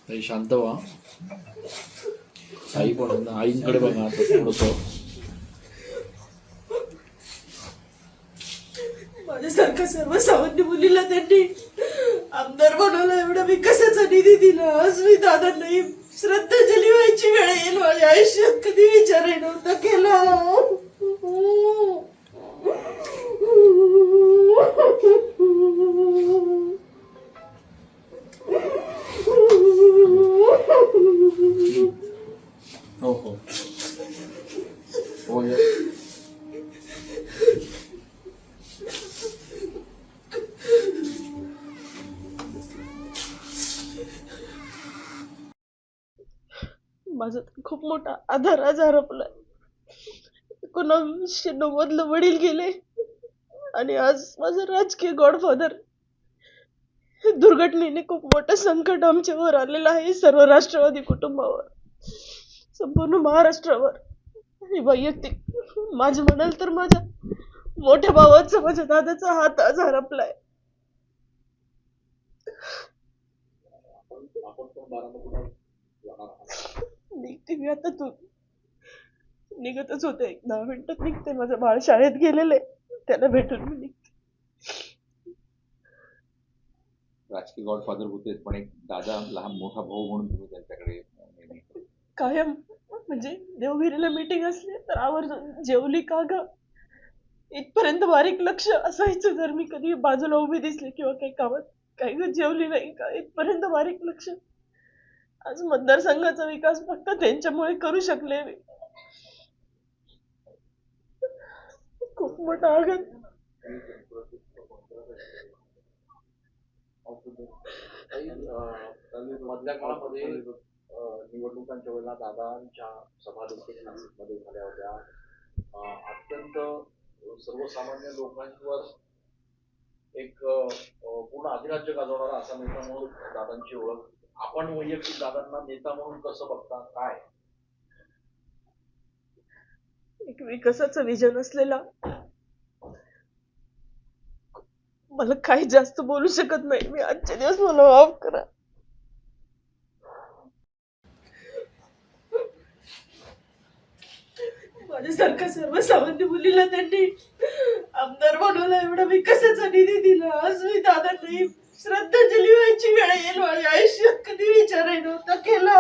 काही शांत व्हा. आई पण आईंकडे बघा आता थोडस. माझ्यासारखं सर्वसामान्य मुलीला त्यांनी आमदार बनवलं, एवढा विकासाचा निधी दिला. आज मी दादांना श्रद्धांजली व्हायची वेळ येईल माझ्या आयुष्यात, कधी विचारही नव्हता केला. हो हो हो. माझा खूप मोठा आधार आज हरपलाय. 1990 वडील गेले आणि आज माझा राजकीय गॉडफादर. दुर्घटनेने खूप मोठं संकट आमच्यावर आलेलं आहे, सर्व राष्ट्रवादी कुटुंबावर, संपूर्ण महाराष्ट्रावर. आणि वैयक्तिक माझं म्हणाल तर माझ्या मोठ्या भावाचा, माझ्या दादाचा हात आज हरपलाय. निघते मी आता, तू निघतच होते, 10 मिनिटात निघते. माझं बाळ शाळेत गेलेले, त्याला भेटून मी निघते. राजकीय गॉडफादर होते, पण एक दादा, लहान मोठा भाऊ म्हणून तुम्ही त्यांच्याकडे कायम म्हणजे देवगिरीला मीटिंग असली तर आवर्जून जेवली का ग इथपर्यंत बारीक लक्ष असायचं. जर मी कधी बाजूला उभी दिसली किंवा काही कामात, काही ग जेवली नाही का, इथपर्यंत बारीक लक्ष. आज मतदारसंघाचा विकास फक्त त्यांच्यामुळे करू शकले मी. खूप मोठा आघात. मधल्या काळामध्ये निवडणुकांच्या वेळेला दादांच्या सभा देखील नाशिकमध्ये झाल्या होत्या. अत्यंत सर्वसामान्य लोकांवर एक पूर्ण अधिराज्य गाजवणारा असा नेता म्हणून दादांची ओळख. आपण वैयक्तिक दादांना नेता म्हणून कसं बघता, काय? एक विकासाचं विजन असलेला. मला काही जास्त बोलू शकत नाही मी आजचे दिवस, मला माफ करा. माझ्यासारख्या सर्वसामान्य मुलीला त्यांनी आमदार बनवलं, एवढा विकासाचा निधी दिला. आज मी दादांना श्रद्धांजली व्हायची वेळ येईल माझ्या आयुष्यात, कधी विचारही नव्हता केला.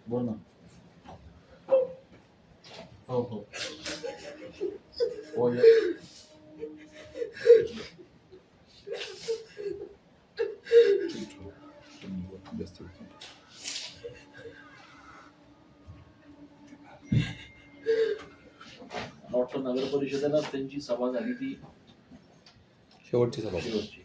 बोल ना. हो हो हो. वाटतं नगर परिषदेला त्यांची सभा झाली, ती शेवटची सभा. शेवटची.